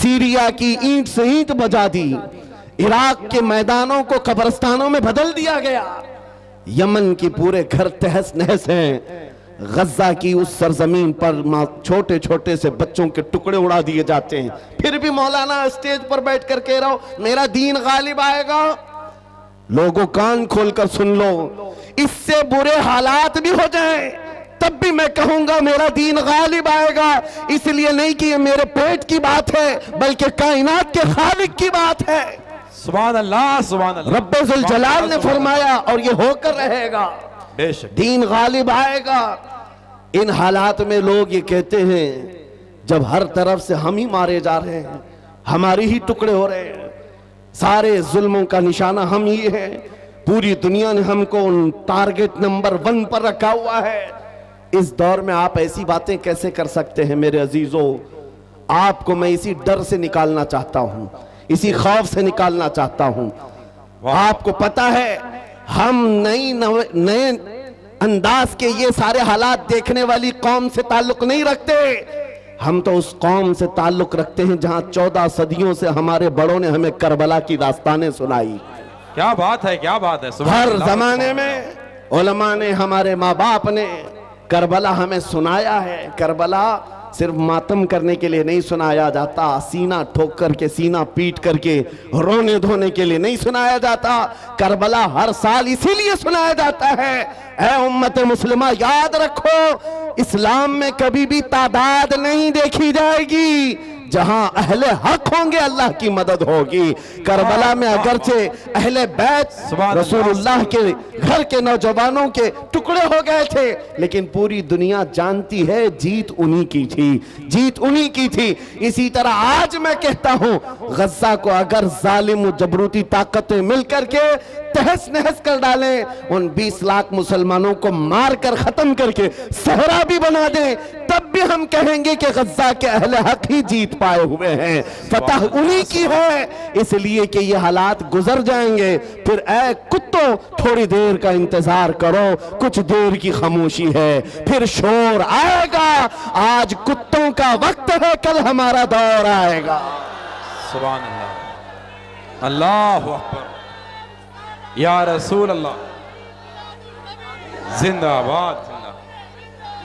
Syria की ईंट से ईंट बजा दी, इराक के मैदानों को कब्रिस्तानों में बदल दिया गया, यमन की पूरे घर तहस नहस हैं, गज्जा की उस सरजमीन पर छोटे छोटे से बच्चों के टुकड़े उड़ा दिए जाते हैं। फिर भी मौलाना स्टेज पर बैठ कर कह रहा हो मेरा दीन गालिब आएगा। लोगों कान खोलकर सुन लो, इससे बुरे हालात भी हो जाए तब भी मैं कहूंगा मेरा दीन गालिब आएगा। इसलिए नहीं कि ये मेरे पेट की बात है बल्कि कायनात के खालिक की बात है। सुभान अल्लाह, सुभान अल्लाह। रब्बे जुल जलाल ने फरमाया और ये होकर रहेगा, दीन गालिब आएगा। इन हालात में लोग ये कहते हैं जब हर तरफ से हम ही मारे जा रहे हैं, हमारी ही टुकड़े हो रहे हैं, सारे जुल्मों का निशाना हम ही है, पूरी दुनिया ने हमको टारगेट नंबर 1 पर रखा हुआ है। इस दौर में आप ऐसी बातें कैसे कर सकते हैं? मेरे अजीजों, आपको मैं इसी डर से निकालना चाहता हूं, इसी खौफ से निकालना चाहता हूं। आपको पता है हम नए अंदाज के ये सारे हालात देखने वाली कौम से ताल्लुक नहीं रखते, हम तो उस कौम से ताल्लुक रखते हैं जहां 14 सदियों से हमारे बड़ों ने हमें करबला की दास्तानें सुनाई। क्या बात है, क्या बात है। हर जमाने में उलमा ने, हमारे माँ बाप ने करबला हमें सुनाया है। करबला सिर्फ मातम करने के लिए नहीं सुनाया जाता, सीना ठोक करके, सीना पीट करके रोने धोने के लिए नहीं सुनाया जाता। करबला हर साल इसीलिए सुनाया जाता है, ऐ उम्मत मुस्लिमा याद रखो, इस्लाम में कभी भी तादाद नहीं देखी जाएगी, जहां अहले हक होंगे अल्लाह की मदद होगी। करबला में अगरचे अहले बैत रसूलुल्लाह के घर के नौजवानों के टुकड़े हो गए थे, लेकिन पूरी दुनिया जानती है जीत उन्हीं की थी, जीत उन्हीं की थी। इसी तरह आज मैं कहता हूं, गज्जा को अगर जालिम जबरूती ताकतें मिलकर के तहस नहस कर डालें, उन 20 लाख मुसलमानों को मार कर खत्म करके सहरा भी बना दें, तब भी हम कहेंगे कि गज्जा के अहले हक ही जीत पाए हुए हैं, फतह उन्हीं की है। इसलिए कि ये हालात गुजर जाएंगे, फिर ऐ कुत्तों थोड़ी देर का इंतजार करो, कुछ देर की खामोशी है, फिर शोर आएगा। आज कुत्तों का वक्त है, कल हमारा दौर आएगा। सुभान अल्लाह, अल्लाहु अकबर, या रसूल अल्लाह, जिंदाबाद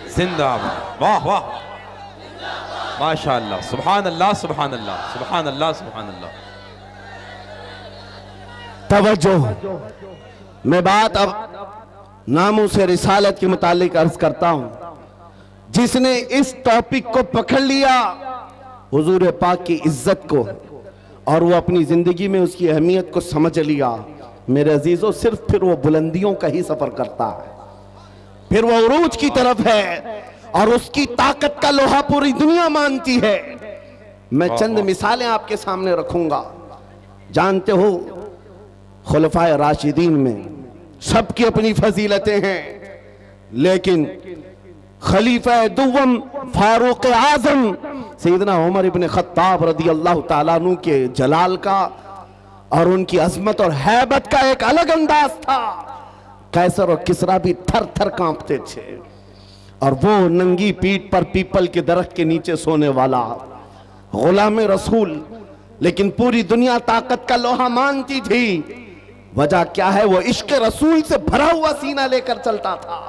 जिंदाबाद, वाह वाह, माशाअल्लाह, सुभान अल्लाह, सुभान अल्लाह, सुभान अल्लाह, सुभान अल्लाह। तवज्जो, मैं बात अब नामों से रिसालत के मुतालिक अर्ज करता हूं। जिसने इस टॉपिक को पकड़ लिया, हुजूर पाक की इज्जत को, और वो अपनी जिंदगी में उसकी अहमियत को समझ लिया, मेरे अजीजों, सिर्फ फिर वो बुलंदियों का ही सफर करता है, फिर वो उरूज की तरफ है, और उसकी ताकत का लोहा पूरी दुनिया मानती है। मैं चंद मिसालें आपके सामने रखूंगा। जानते हो, खुलफाए राशिदीन में सबकी अपनी फजीलतें हैं, लेकिन खलीफा दुव्वम फारूक आजम सैयदना उमर इब्न खत्ताब रदी अल्लाह ताला अन्हु के जलाल का और उनकी अजमत और हैबत का एक अलग अंदाज था। कैसर और किसरा भी थर थर कांपते थे, और वो नंगी पीठ पर पीपल के दरख्त के नीचे सोने वाला गुलाम रसूल, लेकिन पूरी दुनिया ताकत का लोहा मानती थी। वजह क्या है? वो इश्क रसूल से भरा हुआ सीना लेकर चलता था।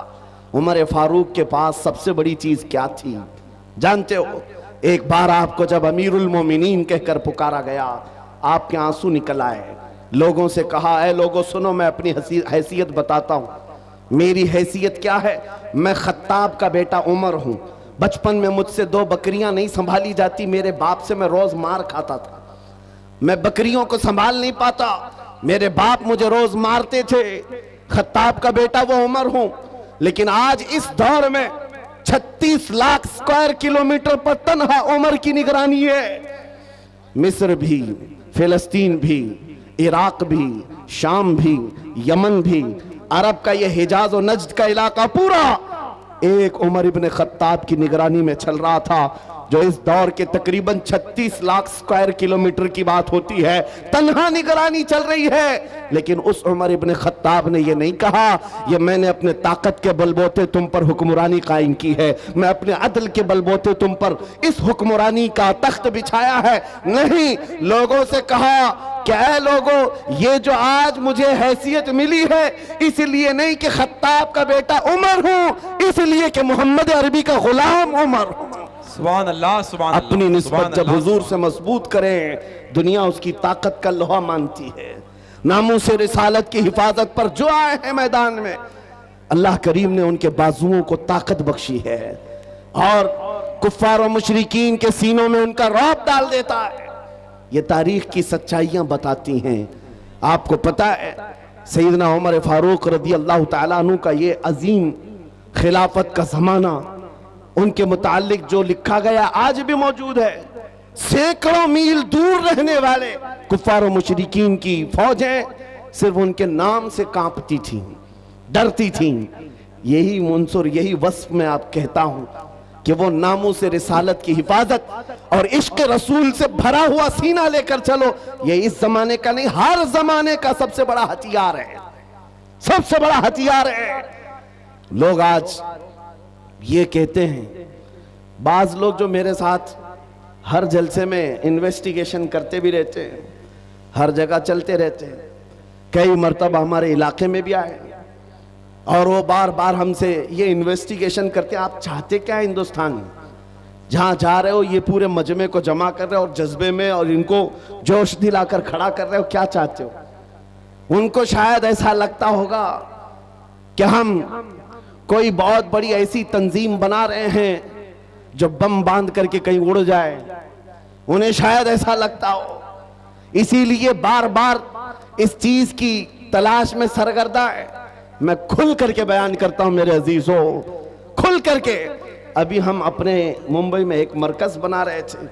उमर फारूक के पास सबसे बड़ी चीज क्या थी जानते हो? एक बार आपको जब अमीरुल मोमिनीन कहकर पुकारा गया, आपके आंसू निकल आए। लोगों से कहा, ऐ लोगों सुनो, मैं अपनी हैसियत बताता हूं। मेरी हैसियत क्या है? मैं खत्ताब का बेटा उमर हूं। बचपन में मुझसे 2 बकरियां नहीं संभाली जाती, मेरे बाप से मैं रोज मार खाता था। मैं बकरियों को संभाल नहीं पाता, मेरे बाप मुझे रोज मारते थे। खत्ताब का बेटा वो उमर हूं, लेकिन आज इस दौर में 36 लाख स्क्वायर किलोमीटर पर तन्हा उमर की निगरानी है। मिस्र भी, फिलिस्तीन भी, इराक भी, शाम भी, यमन भी, अरब का ये हिजाज और नज्द का इलाका पूरा एक उमर इब्न खत्ताब की निगरानी में चल रहा था। जो इस दौर के तकरीबन 36 लाख स्क्वायर किलोमीटर की बात होती है, तन्हा निगरानी चल रही है। लेकिन उस उमर इब्न खत्ताब ने यह नहीं कहा ये मैंने अपने ताकत के बलबोते तुम पर हुक्मरानी कायम की है, मैं अपने अदल के बलबोते तुम पर इस हुक्मरानी का तख्त बिछाया है। नहीं, लोगों से कहा क्या लोगों, ये जो आज मुझे हैसियत मिली है इसलिए नहीं कि खत्ताब का बेटा उमर हूं, इसलिए कि मोहम्मद अरबी का गुलाम उमर हूं। सुभान अल्लाह, सुभान अल्लाह। अपनी निस्बत जब हुजूर से मजबूत करें, दुनिया उसकी ताकत का लोहा मानती है। नामूस रिसालत की हिफाजत पर जो आए हैं मैदान में, अल्लाह करीम ने उनके बाजुओं को ताकत बख्शी है और कुफ्फार और मुशरिकीन के सीनों में उनका रौब डाल देता है। ये तारीख की सच्चाइयां बताती हैं। आपको पता है सैयदना उमर फारूक रज़ी अल्लाह तआला अन्हु का ये अजीम खिलाफत का जमाना, उनके मुतालिक जो लिखा गया आज भी मौजूद है। सैकड़ों मील दूर रहने वाले कुफ्फार और मुशरिकीन की फौजें सिर्फ उनके नाम से कांपती थीं, डरती थीं। यही मुंसुर, यही वस्फ में आप कहता हूं कि वो नामूस रिसालत की हिफाजत और इश्क रसूल से भरा हुआ सीना लेकर चलो, ये इस जमाने का नहीं हर जमाने का सबसे बड़ा हथियार है, सबसे बड़ा हथियार है। लोग आज ये कहते हैं, बाज लोग जो मेरे साथ हर जलसे में इन्वेस्टिगेशन करते भी रहते हैं, हर जगह चलते रहते हैं, कई मर्तबा हमारे इलाके में भी आए और वो बार बार हमसे ये इन्वेस्टिगेशन करते हैं, आप चाहते क्या हिंदुस्तान में, जहां जा रहे हो ये पूरे मजमे को जमा कर रहे हो और जज्बे में और इनको जोश दिलाकर खड़ा कर रहे हो, क्या चाहते हो। उनको शायद ऐसा लगता होगा कि हम कोई बहुत बड़ी ऐसी तंजीम बना रहे हैं जो बम बांध करके कहीं उड़ जाए, उन्हें शायद ऐसा लगता हो, इसीलिए बार बार इस चीज की तलाश में सरगर्दा है। मैं खुल करके बयान करता हूं मेरे अजीजों, खुल करके। अभी हम अपने मुंबई में एक मरकज बना रहे थे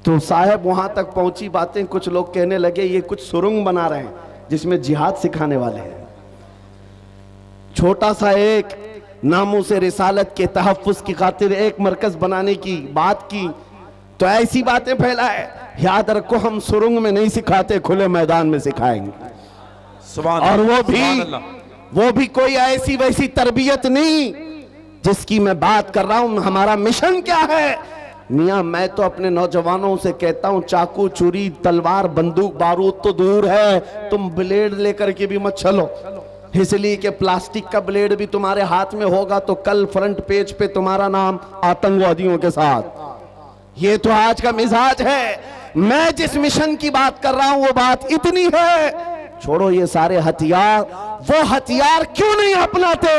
तो साहब वहां तक पहुंची बातें, कुछ लोग कहने लगे ये कुछ सुरंग बना रहे हैं जिसमें जिहाद सिखाने वाले हैं। छोटा सा एक नामूस रिसालत के तहफ़्फ़ुज़ की खातिर एक मरकज बनाने की बात की तो ऐसी बातें फैलाए। याद रखो हम सुरंग में नहीं सिखाते, खुले मैदान में सिखाएंगे। और वो भी कोई ऐसी वैसी तरबियत नहीं जिसकी मैं बात कर रहा हूं। हमारा मिशन क्या है मियां, मैं तो अपने नौजवानों से कहता हूं चाकू छुरी तलवार बंदूक बारूद तो दूर है, तुम ब्लेड लेकर के भी मत चलो, इसलिए कि प्लास्टिक का ब्लेड भी तुम्हारे हाथ में होगा तो कल फ्रंट पेज पे तुम्हारा नाम आतंकवादियों के साथ। ये तो आज का मिजाज है। मैं जिस मिशन की बात कर रहा हूं वो बात इतनी है, छोड़ो ये सारे हथियार, वो हथियार क्यों नहीं अपनाते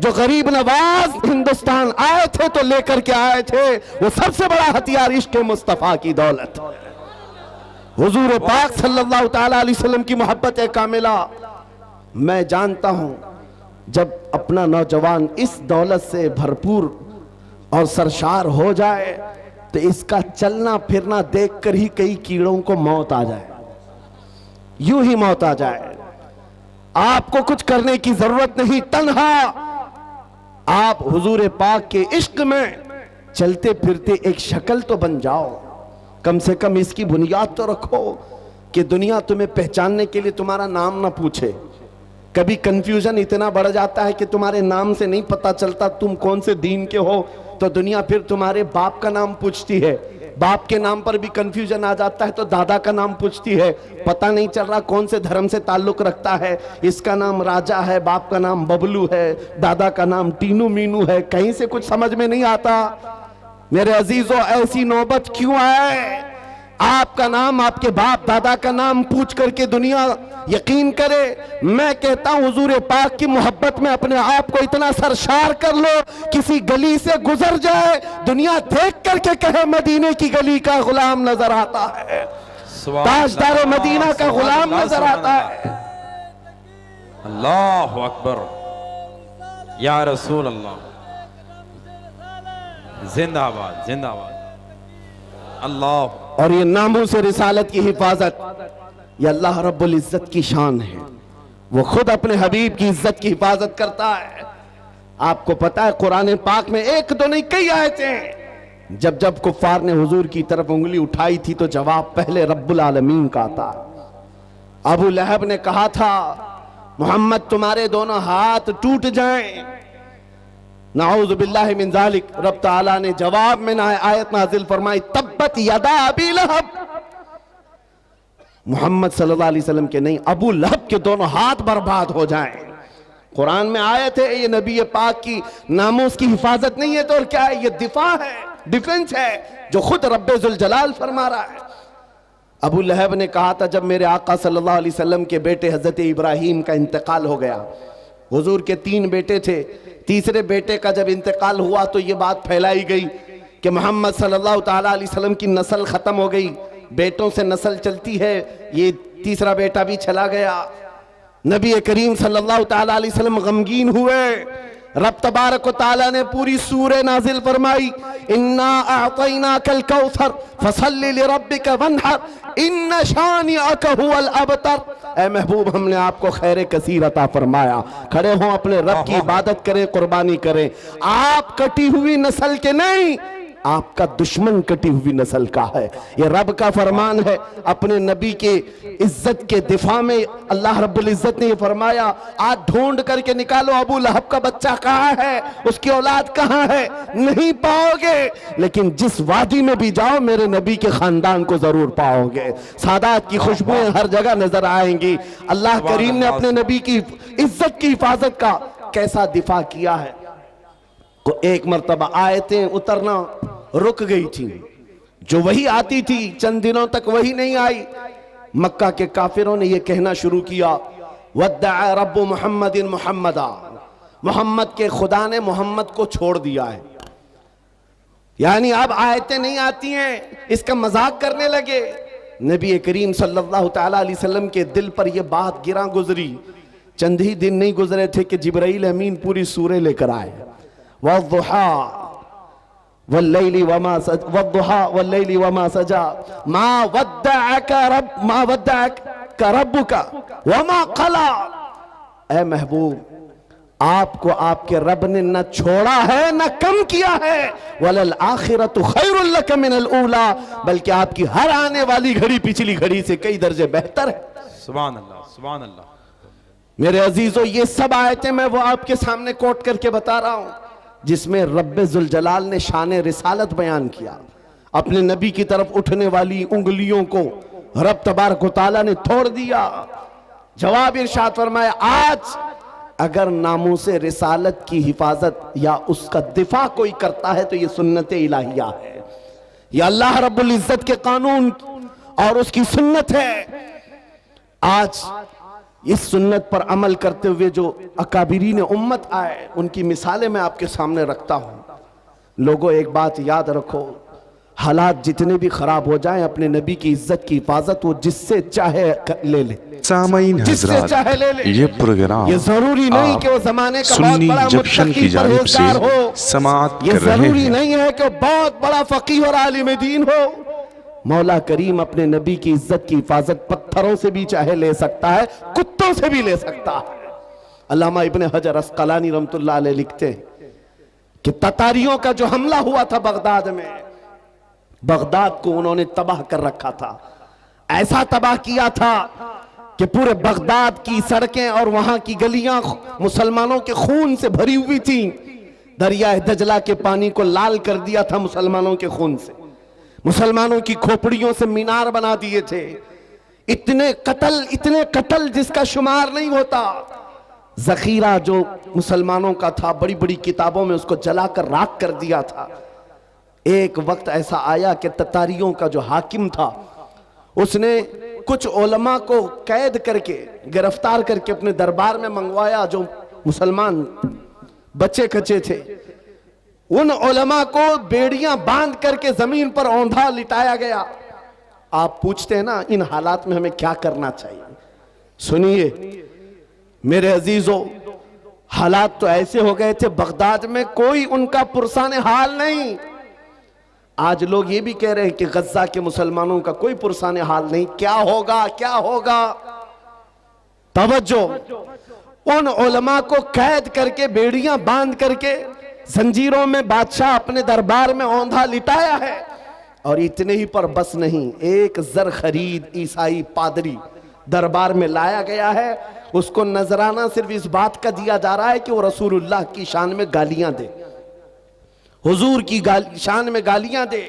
जो गरीब नवाज हिंदुस्तान आए थे तो लेकर के आए थे। वो सबसे बड़ा हथियार इश्क मुस्तफा की दौलत, हुजूर पाक सल्लल्लाहु तआला अलैहि वसल्लम की मोहब्बत कामिला। मैं जानता हूं जब अपना नौजवान इस दौलत से भरपूर और सरशार हो जाए तो इसका चलना फिरना देखकर ही कई कीड़ों को मौत आ जाए, यूं ही मौत आ जाए। आपको कुछ करने की जरूरत नहीं, तन्हा आप हुजूर पाक के इश्क में चलते फिरते एक शक्ल तो बन जाओ, कम से कम इसकी बुनियाद तो रखो कि दुनिया तुम्हें पहचानने के लिए तुम्हारा नाम ना पूछे। कभी कंफ्यूजन इतना बढ़ जाता है कि तुम्हारे नाम से नहीं पता चलता तुम कौन से दीन के हो, तो दुनिया फिर तुम्हारे बाप का नाम पूछती है। बाप के नाम पर भी कंफ्यूजन आ जाता है तो दादा का नाम पूछती है, पता नहीं चल रहा कौन से धर्म से ताल्लुक रखता है, इसका नाम राजा है, बाप का नाम बबलू है, दादा का नाम टीनू मीनू है, कहीं से कुछ समझ में नहीं आता। मेरे अजीजों, ऐसी नौबत क्यों आए? आपका नाम, आपके बाप दादा का नाम पूछ करके दुनिया यकीन करे। मैं कहता हूं हुजूर पाक की मोहब्बत में अपने आप को इतना सरशार कर लो, किसी गली से गुजर जाए दुनिया देख करके कहे मदीने की गली का गुलाम नजर आता है, ताजदार मदीना का गुलाम नजर आता है। अल्लाह अकबर, या रसूल अल्लाह, जिंदाबाद जिंदाबाद अल्लाह। और ये नामों से रिसालत की हिफाजत ये अल्लाह रब्बुल इज्जत की शान है, वो खुद अपने हबीब की इज्जत की हिफाजत करता है। आपको पता है कुरान पाक में एक दो नहीं कई आयतें जब जब कुफ्फार ने हुजूर की तरफ उंगली उठाई थी तो जवाब पहले रब्बुल आलमीन का था। अबू लहब ने कहा था मोहम्मद तुम्हारे दोनों हाथ टूट जाएं, नाऊज़ु बिल्लाहि मिन ज़ालिक। रब ताला ने जवाब में आयत नाजिल फरमाई तब्बत यदा अबी लहब। मोहम्मद सल्लल्लाहु अलैहि वसल्लम के नहीं, अबू लहब के दोनों हाथ बर्बाद हो जाएं। कुरान में आयत है, ये नबी पाक की नामूस की हिफाजत नहीं है तो और क्या है, ये दिफा है, डिफेंस है जो खुद रब्बे जुल जलाल फरमा रहा है। अबू लहब ने कहा था जब मेरे आका सल्लल्लाहु अलैहि वसल्लम के बेटे हजरत इब्राहीम का इंतकाल हो गया, हुजूर के 3 बेटे थे, तीसरे बेटे का जब इंतकाल हुआ तो ये बात फैलाई गई कि मोहम्मद सल्लल्लाहु ताला अलैहि वसल्लम की नस्ल खत्म हो गई, बेटों से नस्ल चलती है, ये तीसरा बेटा भी चला गया। नबी करीम सल्लल्लाहु ताला अलैहि वसल्लम गमगीन हुए। रब तबारक व तआला ने पूरी सूरह नाजिल फरमाई इन्ना अअतैनाकल कौसर फसल्लि लिरब्बिका वन्हर इन्न शानिअका हुवल अबतर। ए महबूब, हमने आपको खैर कसीर अता फरमाया, खड़े हो अपने रब की इबादत करें, कुर्बानी करें। आप कटी हुई नस्ल के नहीं, आपका दुश्मन कटी हुई नस्ल का है। ये रब का फरमान है। अपने नबी के इज्जत के दिफा में अल्लाह रब्बुल इज्जत ने ये फरमाया आज ढूंढ करके निकालो अबू लहब का बच्चा कहाँ है, उसकी औलाद कहाँ है, नहीं पाओगे। लेकिन जिस वादी में भी जाओ मेरे नबी के खानदान को जरूर पाओगे। सादात की खुशबुएं हर जगह नजर आएंगी। अल्लाह करीम ने अपने नबी की इज्जत की हिफाजत का कैसा दिफा किया है। को एक मर्तबा आयतें उतरना रुक गई थी, जो वही आती थी चंद दिनों तक वही नहीं आई। मक्का के काफिरों ने यह कहना शुरू किया वद्दअ रब्बु मुहम्मदिन मुहम्मदा, मोहम्मद के खुदा ने मोहम्मद को छोड़ दिया है। यानी अब आयतें नहीं आती हैं, इसका मजाक करने लगे। नबी करीम सल्लल्लाहु ताला अलैहि वसल्लम के दिल पर यह बात गिरा गुजरी। चंद ही दिन नहीं गुजरे थे कि जिब्राइल अमीन पूरी सूरह लेकर आए। वद्दुहा वल्लैलि वमा सजा मा वद्दअका रब्बुका वमा क़ला। ऐ महबूब, आपको आपके रब ने न छोड़ा है न कम किया है। वलल आखिरतु खैरुल लक मिनल ऊला, बल्कि आपकी हर आने वाली घड़ी पिछली घड़ी से कई दर्जे बेहतर है। सुभान अल्लाह, सुभान अल्लाह। मेरे अजीजों, ये सब आयतें मैं वो आपके सामने कोट करके बता रहा हूं जिसमें रब्बे जुल जलाल ने शान रिसालत बयान किया। अपने नबी की तरफ उठने वाली उंगलियों को रब तबारक व तआला ने तोड़ दिया। जवाब इरशाद फरमाया आज अगर नामूसे रिसालत की हिफाजत या उसका दिफा कोई करता है तो ये सुन्नत इलाहिया है, यह अल्लाह रब्बुल इज्जत के कानून और उसकी सुन्नत है। आज इस सुन्नत पर अमल करते हुए जो अकाबिरीन उम्मत आए उनकी मिसालें मैं आपके सामने रखता हूं। लोगों, एक बात याद रखो, हालात जितने भी खराब हो जाएं अपने नबी की इज्जत की हिफाजत वो जिससे चाहे ले ले, जिससे चाहे ले ले। ये प्रोग्राम ये जरूरी नहीं कि वो जमाने का बहुत बड़ा जंक्शन की जानिब से हो, समाअत ये कर रहे जरूरी हैं। नहीं है कि वो बहुत बड़ा फकीह और आलिम दीन हो। मौला करीम अपने नबी की इज्जत की हिफाजत पत्थरों से भी चाहे ले सकता है, कुत्तों से भी ले सकता है। अल्लामा इब्ने हजर अस्कलानी रहमतुल्लाह अलैह लिखते हैं कि ततारियों का जो हमला हुआ था बगदाद में, बगदाद को उन्होंने तबाह कर रखा था। ऐसा तबाह किया था कि पूरे बगदाद की सड़कें और वहां की गलियां मुसलमानों के खून से भरी हुई थी। दरिया दजला के पानी को लाल कर दिया था मुसलमानों के खून से। मुसलमानों की खोपड़ियों से मीनार बना दिए थे। इतने कत्ल जिसका शुमार नहीं होता। जखीरा जो मुसलमानों का था बड़ी बड़ी किताबों में उसको जलाकर राख कर दिया था। एक वक्त ऐसा आया कि ततारियों का जो हाकिम था उसने कुछ उलमा को कैद करके गिरफ्तार करके अपने दरबार में मंगवाया जो मुसलमान बच्चे कच्चे थे। उन उलमा को बेड़ियां बांध करके जमीन पर औंधा लिटाया गया। आप पूछते हैं ना इन हालात में हमें क्या करना चाहिए। सुनिए मेरे अजीजों, हालात तो ऐसे हो गए थे बगदाद में कोई उनका पुरसाने हाल नहीं। आज लोग ये भी कह रहे हैं कि गज्जा के मुसलमानों का कोई पुरसाने हाल नहीं। क्या होगा, क्या होगा? तवज्जो, उन उलमा को कैद करके बेड़ियां बांध करके जंजीरों में बादशाह अपने दरबार में औंधा लिटाया है। और इतने ही पर बस नहीं, एक जर खरीद ईसाई पादरी दरबार में लाया गया है। उसको नजराना सिर्फ इस बात का दिया जा रहा है कि वो रसूलुल्लाह की शान में गालियां दे, हुजूर की शान में गालियां दे,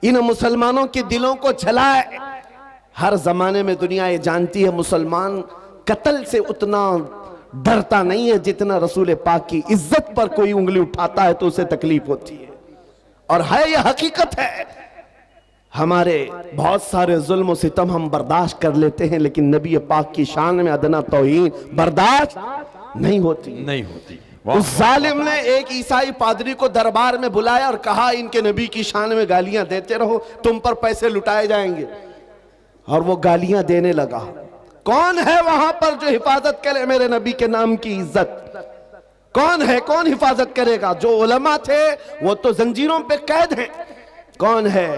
इन मुसलमानों के दिलों को जलाए। हर जमाने में दुनिया ये जानती है मुसलमान कत्ल से उतना डरता नहीं है जितना रसूल पाक की इज्जत पर कोई उंगली उठाता है तो उसे तकलीफ होती है। और है ये हकीकत है, हमारे बहुत सारे जुल्म और सितम हम बर्दाश्त कर लेते हैं, लेकिन नबी पाक की शान में अदना तौहीन बर्दाश्त नहीं होती। उस जालिम ने एक ईसाई पादरी को दरबार में बुलाया और कहा इनके नबी की शान में गालियां देते रहो, तुम पर पैसे लुटाए जाएंगे। और वो गालियां देने लगा। कौन है वहां पर जो हिफाजत करे मेरे नबी के नाम की इज्जत? कौन है, कौन हिफाजत करेगा? जो उलमा थे वो तो जंजीरों पे कैद हैं। कौन है?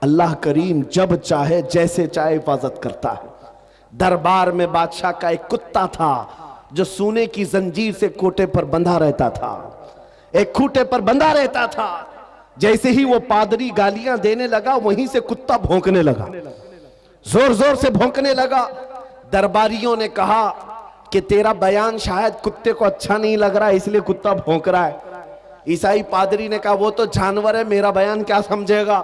अल्लाह करीम जब चाहे जैसे चाहे हिफाजत करता है। दरबार में बादशाह का एक कुत्ता था जो सोने की जंजीर से कोटे पर बंधा रहता था, एक खूटे पर बंधा रहता था। जैसे ही वो पादरी गालियां देने लगा, वहीं से कुत्ता भौंकने लगा, जोर जोर से भौंकने लगा। दरबारियों ने कहा कि तेरा बयान शायद कुत्ते को अच्छा नहीं लग रहा है, इसलिए कुत्ता भौंक रहा है। ईसाई पादरी ने कहा वो तो जानवर है, मेरा बयान क्या समझेगा।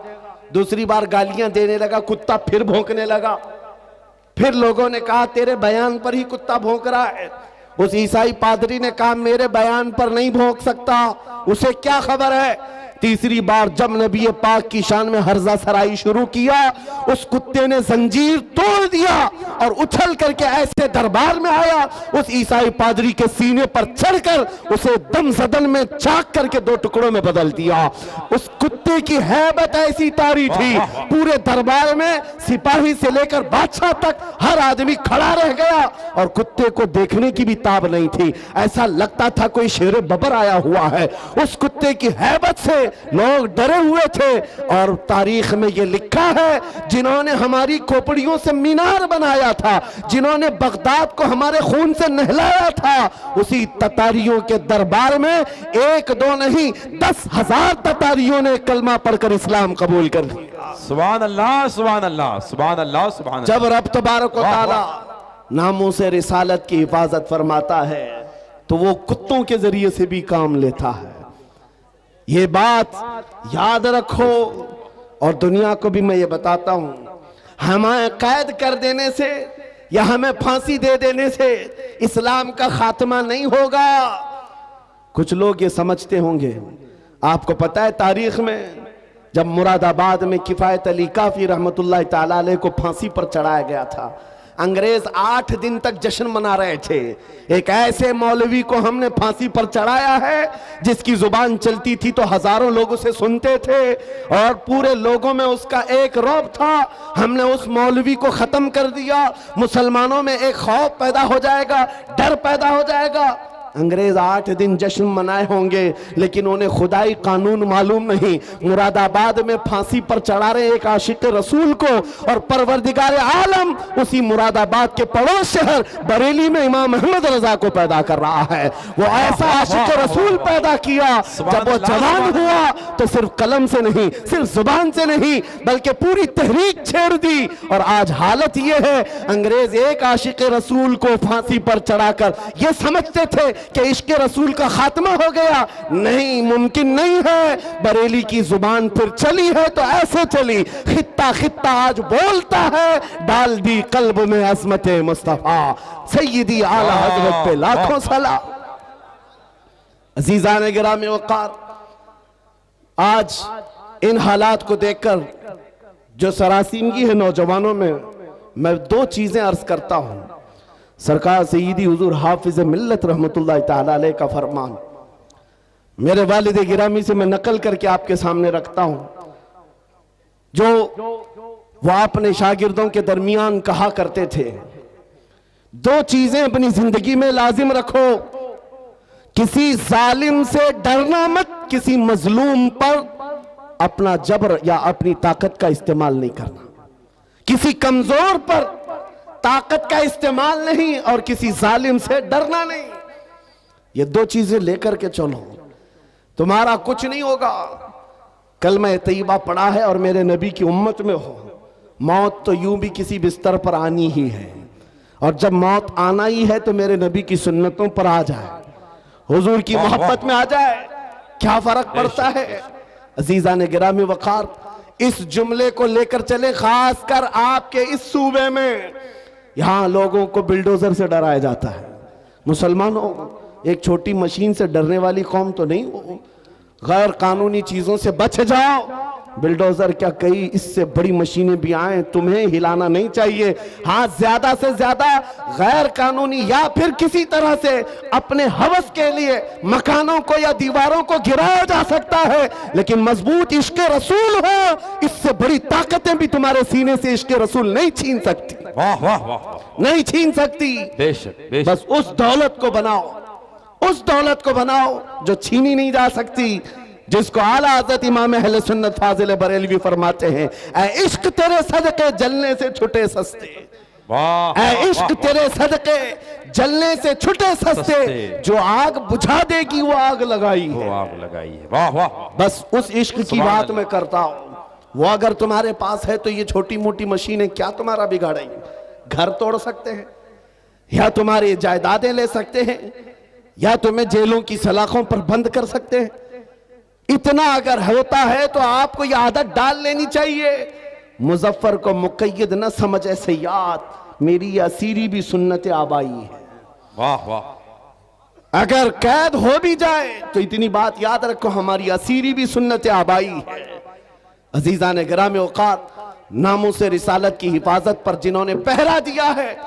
दूसरी बार गालियां देने लगा, कुत्ता फिर भौंकने लगा। फिर लोगों ने कहा तेरे बयान पर ही कुत्ता भौंक रहा है। उस ईसाई पादरी ने कहा मेरे बयान पर नहीं भौंक सकता, उसे क्या खबर है। तीसरी बार जब नबी पाक की शान में हर्जा सराई शुरू किया, उस कुत्ते ने जंजीर तोड़ दिया और उछल करके ऐसे दरबार में आया, उस ईसाई पादरी के सीने पर चढ़कर उसे दम सदन में चाक करके दो टुकड़ों में बदल दिया। उस कुत्ते की हैबत ऐसी तारी थी, पूरे दरबार में सिपाही से लेकर बादशाह तक हर आदमी खड़ा रह गया और कुत्ते को देखने की भी ताब नहीं थी। ऐसा लगता था कोई शेर बबर आया हुआ है। उस कुत्ते की हैबत से लोग डरे हुए थे। और तारीख में यह लिखा है, जिन्होंने हमारी खोपड़ियों से मीनार बनाया था, जिन्होंने बगदाद को हमारे खून से नहलाया था, उसी ततारियों के दरबार में एक दो नहीं 10,000 ततारियों ने कलमा पढ़कर इस्लाम कबूल कर लिया। सुभान अल्लाह, सुभान अल्लाह, सुभान अल्लाह, सुभान अल्लाह। जब रब तबारक व तआला नामों से रिसालत की हिफाजत फरमाता है तो वो कुत्तों के जरिए से भी काम लेता है। ये बात याद रखो। और दुनिया को भी मैं ये बताता हूं, हमें कैद कर देने से या हमें फांसी दे देने से इस्लाम का खात्मा नहीं होगा। कुछ लोग ये समझते होंगे, आपको पता है तारीख में जब मुरादाबाद में किफायत अली काफी रहमतुल्लाह ताला अलैह को फांसी पर चढ़ाया गया था, अंग्रेज 8 दिन तक जश्न मना रहे थे। एक ऐसे मौलवी को हमने फांसी पर चढ़ाया है जिसकी जुबान चलती थी तो हजारों लोग उसे सुनते थे और पूरे लोगों में उसका एक रौब था। हमने उस मौलवी को खत्म कर दिया। मुसलमानों में एक खौफ पैदा हो जाएगा, डर पैदा हो जाएगा। अंग्रेज 8 दिन जश्न मनाए होंगे लेकिन उन्हें खुदाई कानून मालूम नहीं। मुरादाबाद में फांसी पर चढ़ा रहे एक आशिक रसूल को और परवरदिगार आलम उसी मुरादाबाद के पड़ोस शहर बरेली में इमाम अहमद रजा को पैदा कर रहा है। वो ऐसा आशिक रसूल पैदा किया, जब वो जवान हुआ तो सिर्फ कलम से नहीं, सिर्फ जुबान से नहीं, बल्कि पूरी तहरीक छेड़ दी। और आज हालत ये है, अंग्रेज एक आशिक रसूल को फांसी पर चढ़ाकर ये समझते थे कि इश्क रसूल का खात्मा हो गया। नहीं, मुमकिन नहीं है। बरेली की जुबान फिर चली है तो ऐसे चली, खित्ता खित्ता आज बोलता है, डाल दी कल्ब में अज़मत मुस्तफा सय्यदी आला हज़रत पे लाखों सलाम। अज़ीज़ान गिरामी वक़ार, आज इन हालात को देखकर जो सरासीमगी है नौजवानों में, मैं 2 चीजें अर्ज करता हूं। सरकार सय्यदी हुजूर हाफिज मिल्लत रहमतुल्लाह ताला अलैह का फरमान मेरे वालिद गिरामी से मैं नकल करके आपके सामने रखता हूं, जो वो अपने शागिर्दों के दरमियान कहा करते थे, 2 चीजें अपनी जिंदगी में लाजिम रखो। किसी जालिम से डरना मत, किसी मजलूम पर अपना जबर या अपनी ताकत का इस्तेमाल नहीं करना, किसी कमजोर पर ताकत का इस्तेमाल नहीं और किसी जालिम से डरना नहीं। ये 2 चीजें लेकर के चलो तुम्हारा कुछ नहीं होगा। कलमा तैयबा पढ़ा है और मेरे नबी की उम्मत में हो, मौत तो यूं भी किसी बिस्तर पर आनी ही है, और जब मौत आना ही है तो मेरे नबी की सुन्नतों पर आ जाए, हुजूर की मोहब्बत में आ जाए, क्या फर्क पड़ता है। अजीजा ने गिरामी वकार, इस जुमले को लेकर चले, खासकर आपके इस सूबे में, यहां लोगों को बिल्डोजर से डराया जाता है। मुसलमानों, एक छोटी मशीन से डरने वाली कौम तो नहीं हो, गैर कानूनी चीजों से बच जाओ। बिल्डोजर क्या, कई इससे बड़ी मशीनें भी आए, तुम्हें हिलाना नहीं चाहिए। हाँ, ज्यादा से ज्यादा गैर कानूनी या फिर किसी तरह से अपने हवस के लिए मकानों को या दीवारों को गिराया जा सकता है, लेकिन मजबूत इश्क रसूल हो, इससे बड़ी ताकतें भी तुम्हारे सीने से इश्क रसूल नहीं छीन सकती। वाह वाह वाह, नहीं छीन सकती। बेशक बेशक। बस उस दौलत को बनाओ, उस दौलत को बनाओ जो छीनी नहीं जा सकती, जिसको आला हज़रत इमाम अहले सुन्नत फाजिल बरेलवी फरमाते हैं, ऐ इश्क तेरे सदके जलने से छुटे सस्ते। वाह, ऐ इश्क तेरे सदके जलने से छुटे सस्ते, जो आग बुझा देगी वो आग लगाई है, वो आग लगाई है। वाह वाह। बस उस इश्क की बात मैं करता हूं। वो अगर तुम्हारे पास है तो ये छोटी मोटी मशीनें क्या तुम्हारा बिगाड़ेंगी। घर तोड़ सकते हैं, या तुम्हारी जायदादें ले सकते हैं, या तुम्हें जेलों की सलाखों पर बंद कर सकते हैं। इतना अगर होता है तो आपको यह आदत डाल लेनी चाहिए, मुजफ्फर को मुक़य्यद न समझ ऐसे याद, मेरी असीरी भी सुन्नत आबाई है। वाह वाह। अगर कैद हो भी जाए तो इतनी बात याद रखो, हमारी असीरी भी सुन्नत आबाई है। अजीजा ने गिरामी औकात, नामों से रिसालत की हिफाजत पर जिन्होंने पहरा दिया है,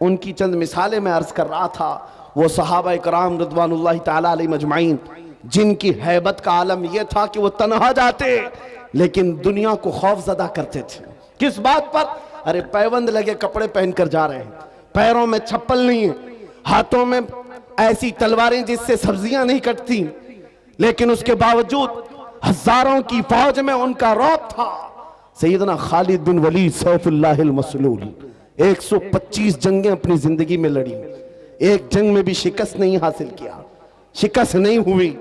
उनकी चंद मिसालें मैं अर्ज कर रहा था। वो सहाबा इकराम रिज़वानुल्लाहि ताला अलैहिम अजमाइन, जिनकी हैबत का आलम यह था कि वो तन्हा जाते लेकिन दुनिया को खौफजदा करते थे। किस बात पर? अरे पैबंद लगे कपड़े पहनकर जा रहे हैं, पैरों में चप्पल नहीं है, हाथों में ऐसी तलवारें जिससे सब्जियां नहीं कटती, लेकिन उसके बावजूद हजारों की फौज में उनका रौब था। सैयदना खालिद बिन वलीद सैफुल्लाहिल मसलूल 125 जंगें अपनी जिंदगी में लड़ी, एक जंग में भी शिकस्त नहीं हासिल किया, शिकस्त नहीं हुई।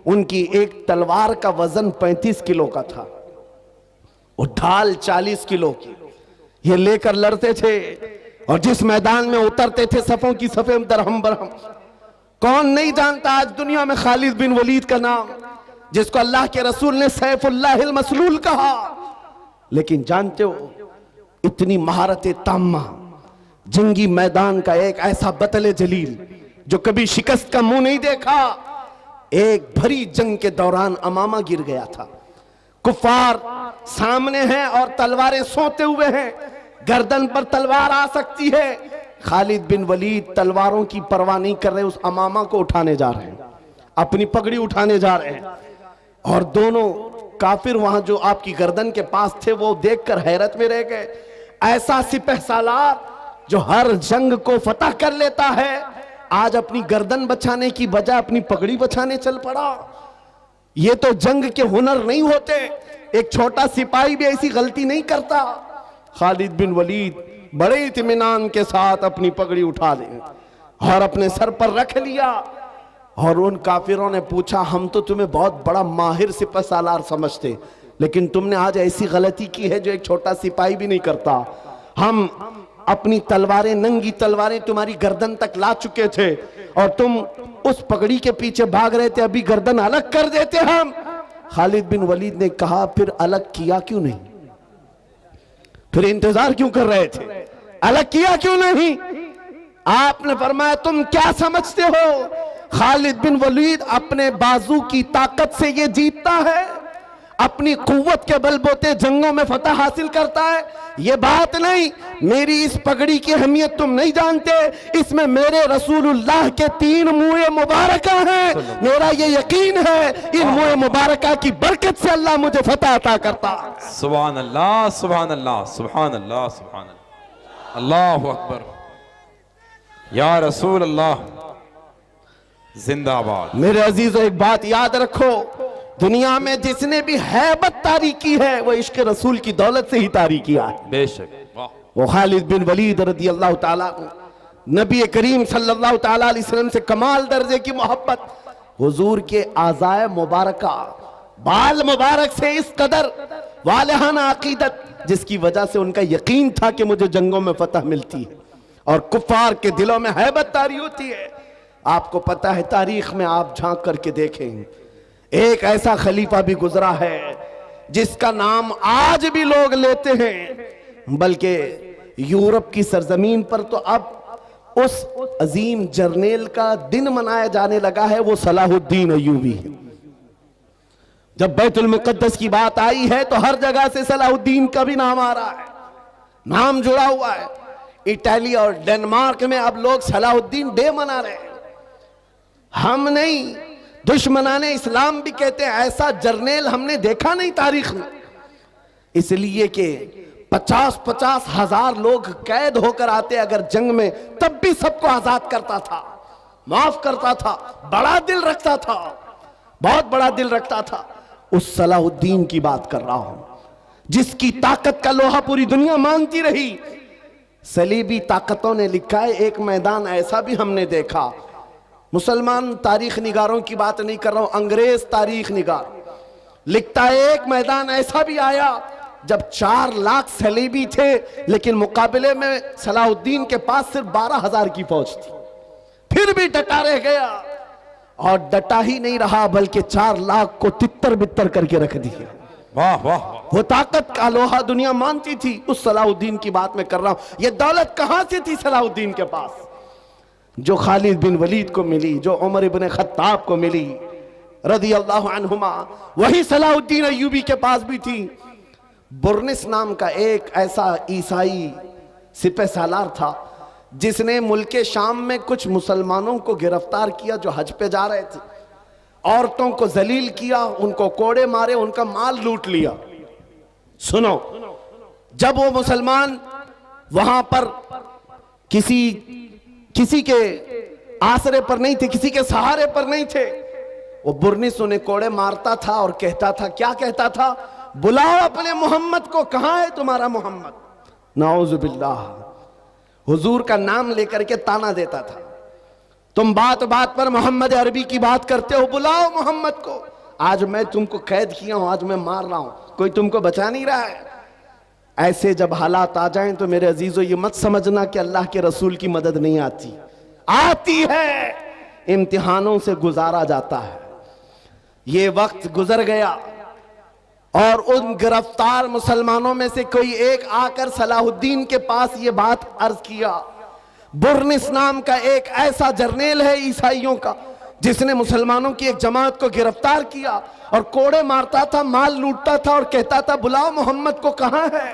उनकी एक तलवार का वजन 35 किलो का था और ढाल 40 किलो की, ये लेकर लड़ते थे और जिस मैदान में उतरते थे सफों की सफे दरहम बरहम। कौन नहीं जानता आज दुनिया में खालिद बिन वलीद का नाम, जिसको अल्लाह के रसूल ने सैफुल्लाहिल मसलूल कहा। लेकिन जानते हो, इतनी महारत ताम्मा, जंगी मैदान का एक ऐसा बतले जलील जो कभी शिकस्त का मुंह नहीं देखा, एक भरी जंग के दौरान अमामा गिर गया था। कुफार सामने हैं और तलवारें सोते हुए हैं, गर्दन पर तलवार आ सकती है। खालिद बिन वलीद तलवारों की परवाह नहीं कर रहे, उस अमामा को उठाने जा रहे हैं, अपनी पगड़ी उठाने जा रहे हैं। और दोनों काफिर वहां जो आपकी गर्दन के पास थे वो देखकर हैरत में रह गए। ऐसा सिपहसालार जो हर जंग को फतह कर लेता है, आज अपनी गर्दन बचाने की बजाय अपनी पगड़ी बचाने चल पड़ा। ये तो जंग के हुनर नहीं होते, एक छोटा सिपाही भी ऐसी गलती नहीं करता। खालिद बिन वलीद बड़े इत्मीनान के साथ अपनी पगड़ी उठा ले और अपने सर पर रख लिया। और उन काफिरों ने पूछा, हम तो तुम्हें बहुत बड़ा माहिर सिपहसालार समझते, लेकिन तुमने आज ऐसी गलती की है जो एक छोटा सिपाही भी नहीं करता। हम अपनी तलवारें, नंगी तलवारें तुम्हारी गर्दन तक ला चुके थे और तुम उस पगड़ी के पीछे भाग रहे थे, अभी गर्दन अलग कर देते हम। खालिद बिन वलीद ने कहा, फिर अलग किया क्यों नहीं, फिर इंतजार क्यों कर रहे थे, अलग किया क्यों नहीं? आपने फरमाया, तुम क्या समझते हो, खालिद बिन वलीद अपने बाजू की ताकत से ये जीतता है, अपनी कुव्वत के बलबूते जंगों में फतह हासिल करता है? ये बात नहीं। मेरी इस पगड़ी की अहमियत तुम नहीं जानते, इसमें मेरे रसूलुल्लाह के 3 मुँह मुबारका हैं। मेरा ये यकीन है, इन मुँह मुबारका की बरकत से अल्लाह मुझे फतह अता करता है। सुभान अल्लाह, सुभान अल्लाह, सुभान अल्लाह, सुभान अल्लाह, अल्लाहु अकबर, या रसूल अल्लाह जिंदाबाद। मेरे अजीजों, एक बात याद रखो, दुनिया में जिसने भी हैबत तारी की है वो इश्क रसूल की दौलत से ही तारी किया है। बेशक। वो खालिद बिन वलीद रज़ी अल्लाह ताला, नबी करीम सल्लल्लाहु ताला अलैहि वसल्लम से कमाल दर्जे की मोहब्बत, हुजूर के आज़ाए मुबारका बाल मुबारक से इस कदर वालिहाना अकीदत, जिसकी वजह से उनका यकीन था कि मुझे जंगों में फतह मिलती है और कुफार के दिलों में हैबत तारी होती है। आपको पता है, तारीख में आप झांक करके देखें, एक ऐसा खलीफा भी गुजरा है जिसका नाम आज भी लोग लेते हैं, बल्कि यूरोप की सरजमीन पर तो अब उस अजीम जर्नेल का दिन मनाया जाने लगा है, वो सलाहुद्दीन अय्यूबी है। जब बैतुल मुक़द्दस की बात आई है तो हर जगह से सलाहुद्दीन का भी नाम आ रहा है, नाम जुड़ा हुआ है। इटली और डेनमार्क में अब लोग सलाहुद्दीन डे मना रहे हैं। हम नहीं, दुश्मनाने इस्लाम भी कहते हैं ऐसा जर्नेल हमने देखा नहीं तारीख में, इसलिए कि 50-50 हजार लोग कैद होकर आते अगर जंग में, तब भी सबको आजाद करता था, माफ करता था, बड़ा दिल रखता था, बहुत बड़ा दिल रखता था। उस सलाहुद्दीन की बात कर रहा हूं जिसकी ताकत का लोहा पूरी दुनिया मानती रही। सलीबी ताकतों ने लिखा है, एक मैदान ऐसा भी हमने देखा, मुसलमान तारीख निगारों की बात नहीं कर रहा हूं, अंग्रेज तारीख निगार लिखता है, एक मैदान ऐसा भी आया जब 4 लाख सलीबी थे, लेकिन मुकाबले में सलाहुद्दीन के पास सिर्फ 12,000 की फौज थी, फिर भी डटा रह गया। और डटा ही नहीं रहा बल्कि 4 लाख को तितर बितर करके रख दिया। वाह वाह, वो ताकत का लोहा दुनिया मानती थी। उस सलाहुद्दीन की बात मैं कर रहा हूं। ये दौलत कहां से थी सलाहुद्दीन के पास, जो खालिद बिन वलीद को मिली, जो उमर इब्न खत्ताब को मिली रज़ी अल्लाहु अन्हुमा, वही सलाहुद्दीन अय्यूबी के पास भी थी। बुर्निस नाम का एक ऐसा ईसाई सिपह सालार था जिसने मुल्के शाम में कुछ मुसलमानों को गिरफ्तार किया जो हज पे जा रहे थे, औरतों को जलील किया, उनको कोड़े मारे, उनका माल लूट लिया। सुनो, जब वो मुसलमान वहां पर किसी के आसरे पर नहीं थे, किसी के सहारे पर नहीं थे, वो बुर्निस उन्हें कोड़े मारता था और कहता था, क्या कहता था, बुलाओ अपने मोहम्मद को, कहां है तुम्हारा मोहम्मद। नाउजुबिल्लाह, हुजूर का नाम लेकर के ताना देता था, तुम बात बात पर मोहम्मद अरबी की बात करते हो, बुलाओ मोहम्मद को। आज मैं तुमको कैद किया हूं, आज मैं मार रहा हूं, कोई तुमको बचा नहीं रहा है। ऐसे जब हालात आ जाएं तो मेरे अजीजों ये मत समझना कि अल्लाह के रसूल की मदद नहीं आती, आती है, इम्तिहानों से गुजारा जाता है। ये वक्त गुजर गया और उन गिरफ्तार मुसलमानों में से कोई एक आकर सलाहुद्दीन के पास ये बात अर्ज किया। बुर्निस नाम का एक ऐसा जर्नेल है ईसाइयों का जिसने मुसलमानों की एक जमात को गिरफ्तार किया और कोड़े मारता था, माल लूटता था और कहता था, बुलाओ मोहम्मद को, कहां है।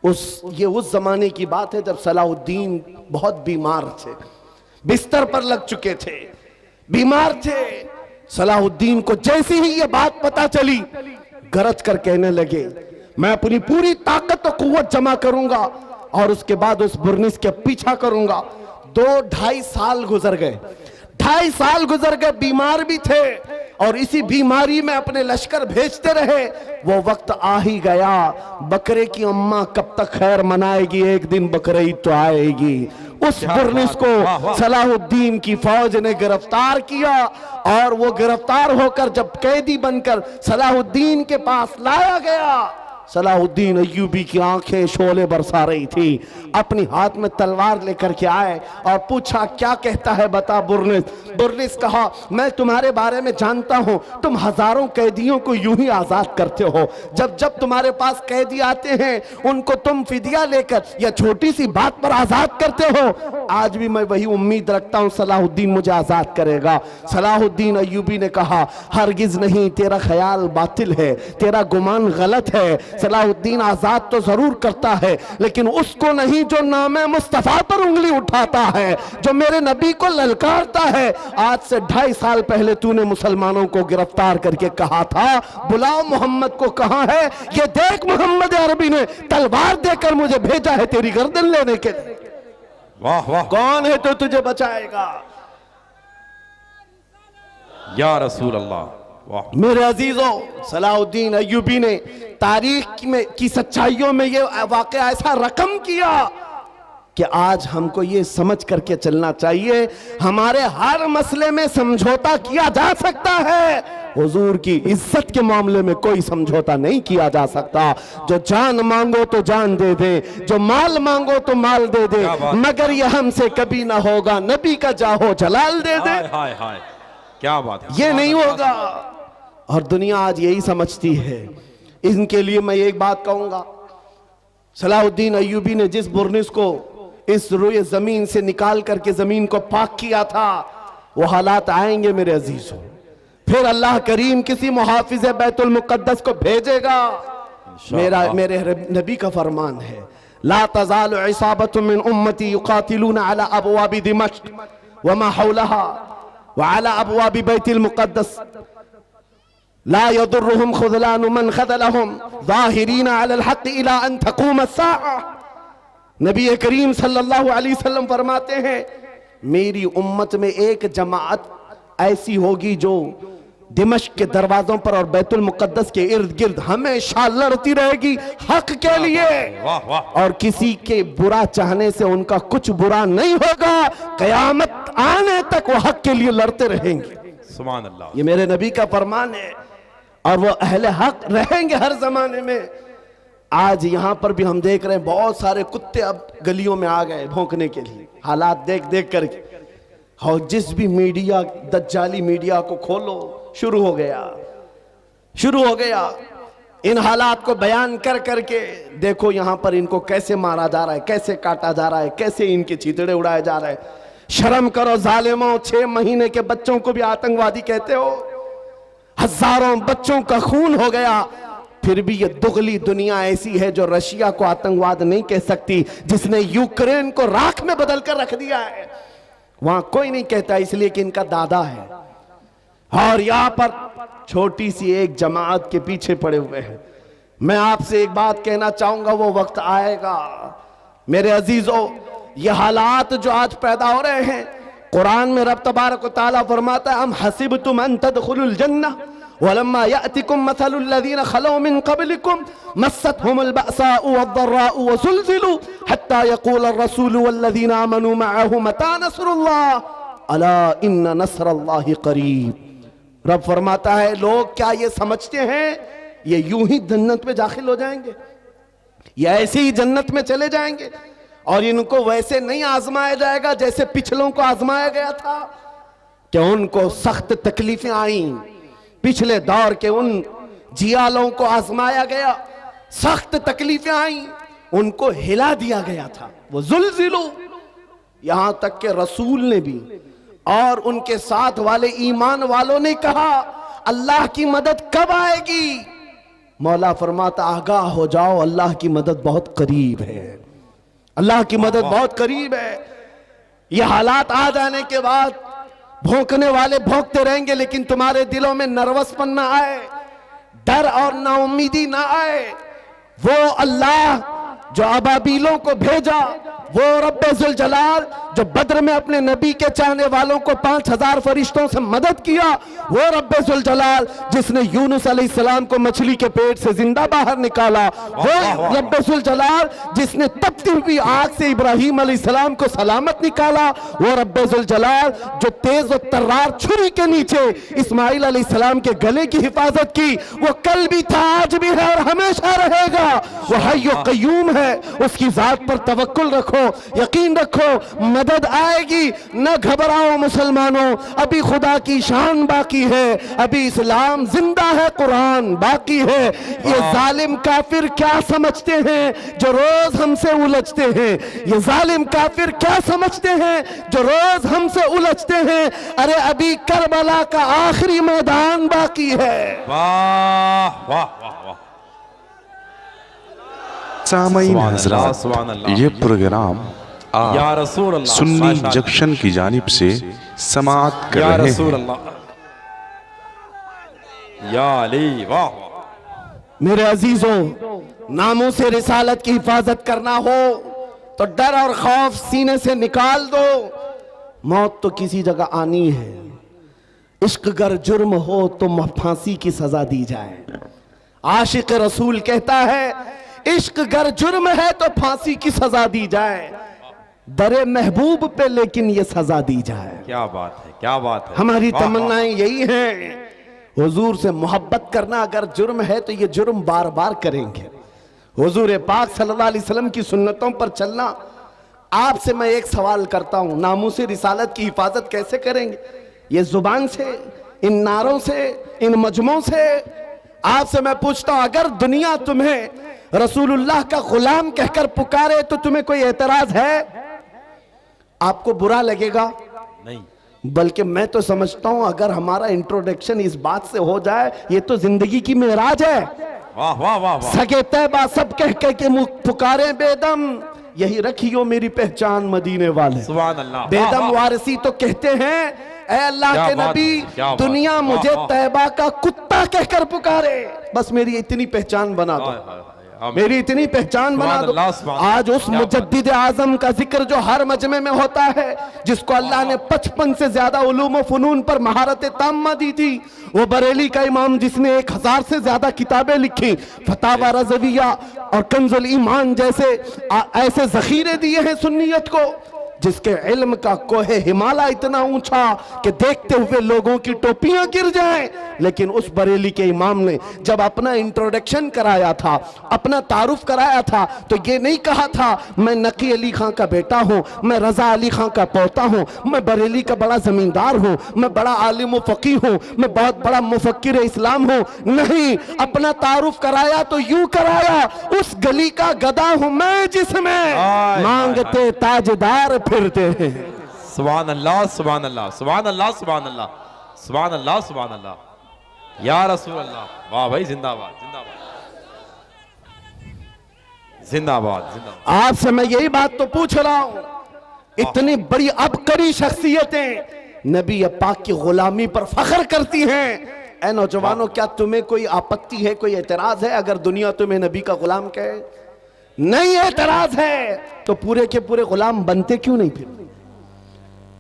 ये उस जमाने की बात है जब सलाहुद्दीन बहुत बीमार थे, बिस्तर पर लग चुके थे, बीमार थे। सलाहुद्दीन को जैसे ही ये बात पता चली, गरज कर कहने लगे, मैं अपनी पूरी ताकत और कुव्वत जमा करूंगा और उसके बाद उस बुर्निस के पीछा करूंगा। 2-2.5 साल गुजर गए, 2.5 साल गुजर गए, बीमार भी थे और इसी बीमारी में अपने लश्कर भेजते रहे। वो वक्त आ ही गया, बकरे की अम्मा कब तक खैर मनाएगी, एक दिन बकरीद तो आएगी। उस बुर्निस को सलाहुद्दीन की फौज ने गिरफ्तार किया और वो गिरफ्तार होकर जब कैदी बनकर सलाहुद्दीन के पास लाया गया, सलाहुद्दीन अय्यूबी की आंखें शोले बरसा रही थी। अपनी हाथ में तलवार लेकर के आए और पूछा, क्या कहता है बता बुर्निस। बुर्निस कहा, मैं तुम्हारे बारे में जानता हूं, तुम हजारों कैदियों को यूं ही आजाद करते हो। जब जब तुम्हारे पास कैदी आते हैं उनको तुम फिदिया लेकर या छोटी सी बात पर आजाद करते हो। आज भी मैं वही उम्मीद रखता हूं सलाहुद्दीन मुझे आजाद करेगा। सलाहुद्दीन अय्यूबी ने कहा, हरगिज नहीं, तेरा ख्याल बातिल है, तेरा गुमान गलत है। सलाहुद्दीन आजाद तो जरूर करता है, लेकिन उसको नहीं जो नामे मुस्तफा पर उंगली उठाता है, जो मेरे नबी को ललकारता है। आज से 2.5 साल पहले तूने मुसलमानों को गिरफ्तार करके कहा था, बुलाओ मोहम्मद को, कहां है। ये देख, मोहम्मद अरबी ने तलवार देकर मुझे भेजा है तेरी गर्दन लेने के लिए। वाह वाह, कौन है तो तुझे बचाएगा। या रसूल अल्लाह। वाह मेरे अजीजों, सलाहुद्दीन अय्यूबी ने तारीख में की सच्चाइयों में ये वाकया ऐसा रकम किया कि आज हमको ये समझ करके चलना चाहिए, हमारे हर मसले में समझौता किया जा सकता है, हुजूर की इज्जत के मामले में कोई समझौता नहीं किया जा सकता। जो जान मांगो तो जान दे दे, जो माल मांगो तो माल दे दे, मगर ये हमसे कभी ना होगा नबी का जाहो जलाल दे दे। हाय हाय, क्या बात है, ये नहीं होगा। और दुनिया आज यही समझती है। इनके लिए मैं एक बात कहूंगा, सलाहुद्दीन अय्यूबी ने जिस बुर्निस को इस रुए जमीन से निकाल करके जमीन को पाक किया था, वो हालात आएंगे मेरे अजीजों। फिर अल्लाह करीम किसी मुहाफिज बैतुल मुक़द्दस को भेजेगा। मेरे नबी का फरमान है, ला तज़ालु इसाबतु मिन उम्मती युक़ातिलूना अला अबवाबि दिमश्क व मा हौलहा व अला अबवाबि बैतुल मुक़द्दस ला यदुर्रुहुम खुज़लानु मन ख़ज़लहुम ज़ाहिरीना अलल हक़्क़ इला अन तक़ूम अस्साअ। नबी करीम सल्लल्लाहु अलैहि वसल्लम फरमाते हैं, मेरी उम्मत में एक जमात ऐसी होगी जो दिमश्क के दरवाजों पर और बैतुल मुक़द्दस के इर्द गिर्द हमेशा लड़ती रहेगी हक के लिए। वाह वाह, और किसी के बुरा चाहने से उनका कुछ बुरा नहीं होगा, कयामत आने तक वो हक के लिए लड़ते रहेंगे। सुभान अल्लाह, ये मेरे नबी का फरमान है। और वो अहले हक रहेंगे हर जमाने में। आज यहां पर भी हम देख रहे हैं बहुत सारे कुत्ते अब गलियों में आ गए भौंकने के लिए, हालात देख देख करके। और जिस भी मीडिया, दज्जाली मीडिया को खोलो, शुरू हो गया इन हालात को बयान कर करके। देखो यहां पर इनको कैसे मारा जा रहा है, कैसे काटा जा रहा है, कैसे इनके चीतड़े उड़ाए जा रहे हैं। शर्म करो जालिमों, 6 महीने के बच्चों को भी आतंकवादी कहते हो। हजारों बच्चों का खून हो गया, फिर भी ये दुगली दुनिया ऐसी है जो रशिया को आतंकवाद नहीं कह सकती, जिसने यूक्रेन को राख में बदल कर रख दिया है। वहां कोई नहीं कहता, इसलिए कि इनका दादा है। और यहां पर छोटी सी एक जमात के पीछे पड़े हुए हैं। मैं आपसे एक बात कहना चाहूंगा, वो वक्त आएगा मेरे अजीजों, ये हालात जो आज पैदा हो रहे हैं, कुरान में रब तबारक व तआला फरमाता है, हम हसिबतुम अन तदखुलुल जन्नह वलम्मा यातिकुम मसलुल लज़ीना खलौ मिन क़ब्लिकुम मस्सतहुमुल बअसाउ वद्दर्राउ वज़ुलज़िलू हत्ता यक़ूल अर्रसूलु वल्लज़ीना आमनू मअहु मता नस्रुल्लाह अला इन्न नस्रल्लाहि क़रीब। रब फरमाता है, लोग क्या ये समझते हैं ये यूं ही जन्नत में दाखिल हो जाएंगे, ये ऐसे ही जन्नत में चले जाएंगे और इनको वैसे नहीं आजमाया जाएगा जैसे पिछलों को आजमाया गया था कि उनको सख्त तकलीफें आई। पिछले दौर के उन जियालों को आजमाया गया, सख्त तकलीफें आई, उनको हिला दिया गया था। वो जुल्जिलू, यहां तक के रसूल ने भी और उनके साथ वाले ईमान वालों ने कहा, अल्लाह की मदद कब आएगी? मौला फरमाता, आगाह हो जाओ, अल्लाह की मदद बहुत करीब है, अल्लाह की मदद बहुत करीब है। ये हालात आ जाने के बाद भौंकने वाले भौंकते रहेंगे, लेकिन तुम्हारे दिलों में नर्वसपन ना आए, डर और नाउमीदी ना आए। वो अल्लाह जो अबाबीलों को भेजा, वो रब्बे जुल जलाल जो बद्र में अपने नबी के चाहने वालों को 5000 फरिश्तों से मदद किया, वो रब्बे जुल जलाल जिसने यूनुस अलैहिस्सलाम को मछली के पेट से जिंदा बाहर निकाला, वो रब्बे जुल जलाल जिसने तपती हुई आग से इब्राहिम अलैहिस्सलाम को सलामत निकाला, वो रब्बे जुल जलाल जो तेज और तर्रार छुरी के नीचे इस्माइल अलैहिस्सलाम के गले की हिफाजत की, वो कल भी था, आज भी है और हमेशा रहेगा। वो हय्यो कय्यूम है, उसकी जात पर तवक्कुल रखो, यकीन रखो, मदद आएगी। न घबराओ मुसलमानों, अभी खुदा की शान बाकी है, अभी इस्लाम जिंदा है, कुरान बाकी है। ये जालिम काफिर क्या समझते हैं जो रोज हमसे उलझते हैं? ये जालिम काफिर क्या समझते हैं जो रोज हमसे उलझते हैं? अरे अभी करबला का आखिरी मैदान बाकी है। वाह वाह वाह वाह। सामईन हज़रात, ये प्रोग्राम आप सुन्नी जंक्शन की जानिब से समाअत कर रहे हैं। या अली, वाह। मेरे अजीजों, नामों से रिसालत की हिफाजत करना हो तो डर और खौफ सीने से निकाल दो। मौत तो किसी जगह आनी है। इश्क गर जुर्म हो तो फांसी की सजा दी जाए। आशिक रसूल कहता है, इश्क गर जुर्म है तो फांसी की सजा दी जाए। दरे महबूब पे लेकिन ये सजा दी जाए। क्या बात है, क्या बात है। हमारी तमन्नाएं यही हैं। हुजूर से मोहब्बत करना अगर जुर्म है तो ये जुर्म बार बार करेंगे। हुजूर पाक सल्लल्लाहु अलैहि वसल्लम की सुन्नतों पर चलना। आपसे मैं एक सवाल करता हूं, नामूसे रिसालत की हिफाजत कैसे करेंगे? ये जुबान से, इन नारों से, इन मजमों से? आपसे मैं पूछता हूं, अगर दुनिया तुम्हें रसूलुल्लाह का गुलाम कहकर पुकारे तो तुम्हें कोई एतराज है? आपको बुरा लगेगा? नहीं। बल्कि मैं तो समझता हूं अगर हमारा इंट्रोडक्शन इस बात से हो जाए, ये तो जिंदगी की मेराज है। वाह वाह वाह वाह। सगे तैबा सब कह के मुख पुकारे बेदम, यही रखियो मेरी पहचान मदीने वाले। सुभान अल्लाह। बेदम वारिसी तो कहते हैं, ऐ अल्लाह के नबी, दुनिया मुझे तैबा का कुत्ता कहकर पुकारे, बस मेरी इतनी पहचान बना दो, मेरी इतनी पहचान बना दो। आज उस मुजद्दिद आजम का जिक्र जो हर मजमे में होता है, जिसको अल्लाह ने 55 से ज्यादा उलूम व फनून पर महारत ताम्मा दी थी, वो बरेली का इमाम जिसने 1000 से ज्यादा किताबें लिखी, फतावा रज़विया और कंजुल ईमान जैसे ऐसे जखीरे दिए हैं सुन्नियत को, जिसके इल्म का कोहे हिमालय इतना ऊंचा कि देखते हुए लोगों की टोपियां गिर जाएं। लेकिन उस बरेली के इमाम ने जब अपना इंट्रोडक्शन कराया था, अपना तारुफ कराया था, तो ये नहीं कहा था मैं नकी अली खां का बेटा हूं, मैं रजा अली खां का पोता हूं, मैं बरेली का बड़ा जमींदार हूं, मैं बड़ा आलिम फकीह हूं, मैं बहुत बड़ा मुफक्किर इस्लाम हूं। नहीं, अपना तारुफ कराया तो यूं कराया, उस गली का गधा हूं मैं जिसमें मांगते ताजदार फिरते हैं। सुभान अल्लाह, सुभान अल्लाह, सुभान अल्लाह, सुभान अल्लाह, सुभान अल्लाह, सुभान अल्लाह, या रसूल अल्लाह। वाह भाई, जिंदाबाद जिंदाबाद जिंदाबाद जिंदाबाद। आपसे मैं यही बात तो पूछ रहा हूं, इतनी बड़ी अबकरी शख्सियतें नबी पाक की गुलामी पर फख्र करती हैं। ऐ नौजवानों, क्या तुम्हें कोई आपत्ति है, कोई एतराज है अगर दुनिया तुम्हें नबी का गुलाम कहे? नहीं एतराज है तो पूरे के पूरे गुलाम बनते क्यों नहीं? फिर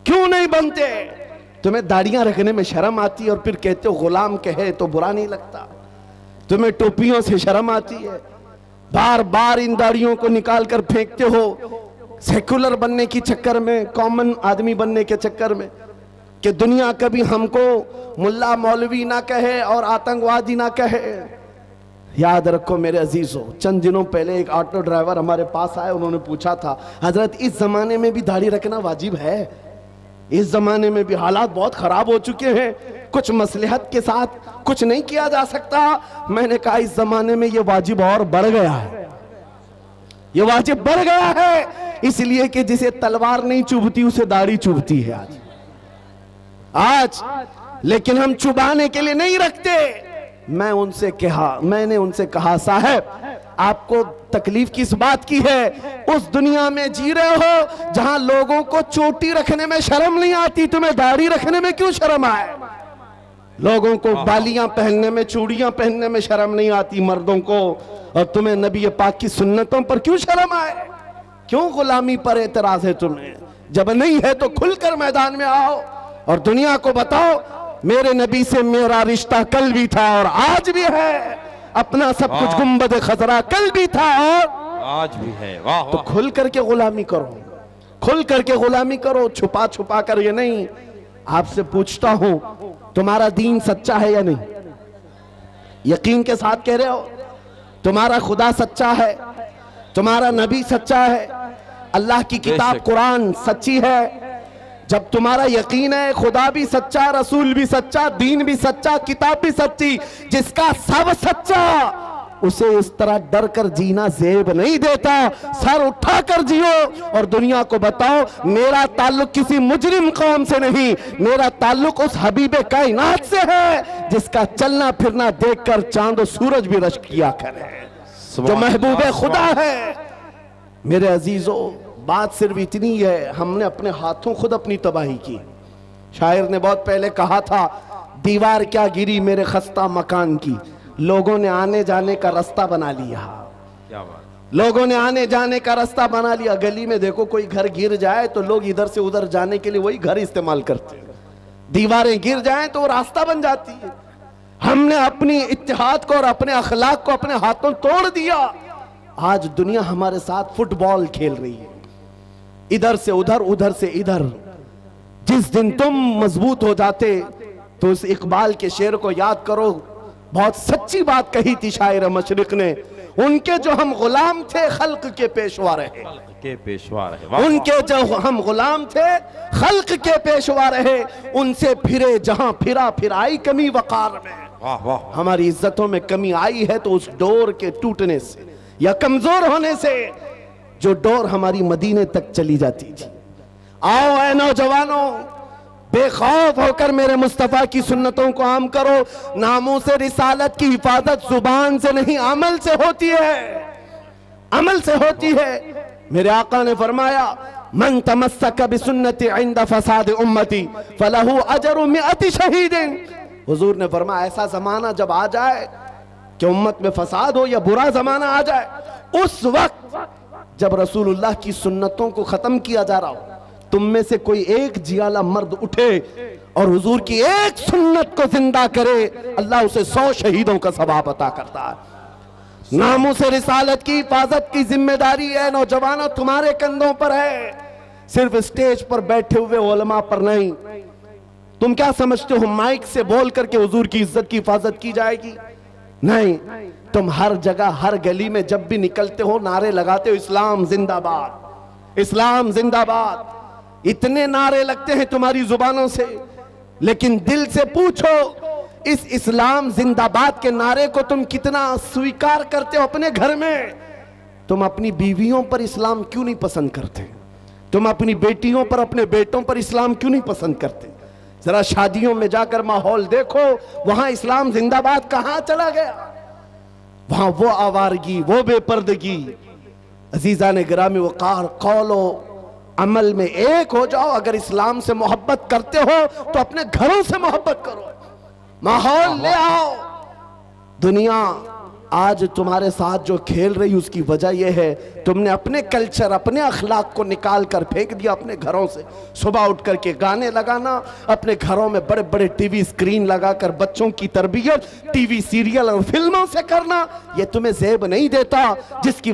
क्यों नहीं बनते? तुम्हें दाढ़ियां रखने में शर्म आती है और फिर कहते हो गुलाम कहे तो बुरा नहीं लगता। तुम्हें टोपियों से शर्म आती है, बार बार इन दाढ़ियों को निकाल कर फेंकते हो सेकुलर बनने की चक्कर में, कॉमन आदमी बनने के चक्कर में, कि दुनिया कभी हमको मुल्ला मौलवी ना कहे और आतंकवादी ना कहे। याद रखो मेरे अजीजों, चंद दिनों पहले एक ऑटो ड्राइवर हमारे पास आए, उन्होंने पूछा था, हजरत इस जमाने में भी दाढ़ी रखना वाजिब है? इस जमाने में भी हालात बहुत खराब हो चुके हैं, कुछ मसलहत के साथ कुछ नहीं किया जा सकता। मैंने कहा इस जमाने में ये वाजिब और बढ़ गया है, ये वाजिब बढ़ गया है, इसलिए कि जिसे तलवार नहीं चुभती उसे दाढ़ी चुभती है आज। लेकिन हम चुबाने के लिए नहीं रखते। मैंने उनसे कहा, साहब आपको तकलीफ किस बात की है? उस दुनिया में जी रहे हो जहां लोगों को चोटी रखने में शर्म नहीं आती, तुम्हें दाढ़ी रखने में क्यों शर्म आए? लोगों को बालियां पहनने में, चूड़ियां पहनने में शर्म नहीं आती मर्दों को, और तुम्हें नबी पाक की सुन्नतों पर क्यों शर्म आए? क्यों गुलामी पर एतराज है तुम्हें? जब नहीं है तो खुलकर मैदान में आओ और दुनिया को बताओ मेरे नबी से मेरा रिश्ता कल भी था और आज भी है, अपना सब कुछ गुंबद खजरा कल भी था और आज भी है। वाह तो खुल करके गुलामी करो, खुल करके गुलामी करो, छुपा छुपा कर ये नहीं। आपसे पूछता हूं, तुम्हारा दीन सच्चा है या नहीं? यकीन के साथ कह रहे हो? तुम्हारा खुदा सच्चा है, तुम्हारा नबी सच्चा है, अल्लाह की किताब कुरान सच्ची है? जब तुम्हारा यकीन है खुदा भी सच्चा, रसूल भी सच्चा, दीन भी सच्चा, किताब भी सच्ची, जिसका सब सच्चा, उसे इस तरह डर कर जीना जेब नहीं देता। सर उठा कर जियो और दुनिया को बताओ मेरा ताल्लुक किसी मुजरिम कौम से नहीं, मेरा ताल्लुक उस हबीबे कायनात से है जिसका चलना फिरना देखकर चांद और सूरज भी रश्क किया करे, जो महबूबे खुदा है। मेरे अजीजों, बात सिर्फ इतनी है, हमने अपने हाथों खुद अपनी तबाही की। शायर ने बहुत पहले कहा था, दीवार क्या गिरी मेरे खस्ता मकान की, लोगों ने आने जाने का रास्ता बना लिया। क्या बात? लोगों ने आने जाने का रास्ता बना लिया। गली में देखो कोई घर गिर जाए तो लोग इधर से उधर जाने के लिए वही घर इस्तेमाल करते हैं, दीवारें गिर जाएं तो वो रास्ता बन जाती है। हमने अपनी इत्तेहाद को और अपने अखलाक को अपने हाथों तोड़ दिया। आज दुनिया हमारे साथ फुटबॉल खेल रही है, इधर से उधर, उधर से इधर। जिस दिन तुम मजबूत हो जाते तो उस इकबाल के शेर को याद करो, बहुत सच्ची बात कही थी शायर मशरिक ने, उनके जो हम गुलाम थे खल्क के पेशवा रहे, के पेशवा रहे। उनके जो हम गुलाम थे खल्क के पेशवा रहे, उनसे फिरे जहां फिरा फिर आई कमी वकार में। वाह वाह। हमारी इज्जतों में कमी आई है तो उस डोर के टूटने से या कमजोर होने से, जो डोर हमारी मदीने तक चली जाती थी। आओ ऐ नौजवानों, बेखौफ होकर मेरे मुस्तफा की सुन्नतों को आम करो। नामों से रिसालत की हिफाजत जुबान से नहीं अमल से होती है, अमल से होती है। मेरे आका ने फरमाया, मन तमस्सक बिसुन्नती इंद फसाद उम्मती फलहु अजरु मिअति शहीदिन। हुजूर ने फरमाया, ऐसा जमाना जब आ जाए कि उम्मत में फसाद हो या बुरा जमाना आ जाए, उस वक्त जब रसूलुल्लाह की सुन्नतों को खत्म किया जा रहा हो, तुम में से कोई एक जियाला मर्द उठे और हुजूर की एक सुन्नत को जिंदा करे, अल्लाह उसे 100 शहीदों का सवाब अता करता है। नामों से रिसालत की हिफाजत की जिम्मेदारी है नौजवानों तुम्हारे कंधों पर है, सिर्फ स्टेज पर बैठे हुए उलमा पर नहीं। तुम क्या समझते हो माइक से बोल करके हुजूर की इज्जत की हिफाजत की जाएगी? नहीं, तुम हर जगह हर गली में जब भी निकलते हो नारे लगाते हो, इस्लाम जिंदाबाद, इस्लाम जिंदाबाद। इतने नारे लगते हैं तुम्हारी जुबानों से, लेकिन दिल से पूछो इस इस्लाम जिंदाबाद के नारे को तुम कितना स्वीकार करते हो अपने घर में? तुम अपनी बीवियों पर इस्लाम क्यों नहीं पसंद करते? तुम अपनी बेटियों पर, अपने बेटों पर इस्लाम क्यों नहीं पसंद करते? जरा शादियों में जाकर माहौल देखो, वहां इस्लाम जिंदाबाद कहां चला गया? वहां वो आवारगी, वो बेपर्दगी। अजीजा ने गिरामी वकार, कौलो अमल में एक हो जाओ। अगर इस्लाम से मोहब्बत करते हो तो अपने घरों से मोहब्बत करो, माहौल ले आओ। दुनिया आज तुम्हारे साथ जो खेल रही उसकी वजह यह है, तुमने अपने कल्चर, अपने अखलाक को निकाल कर फेंक दिया अपने घरों से। सुबह उठ करके गाने लगाना, अपने घरों में बड़े बड़े टीवी स्क्रीन लगाकर बच्चों की तरबियत टीवी सीरियल और फिल्मों से करना, यह तुम्हें ज़ेब नहीं देता, जिसकी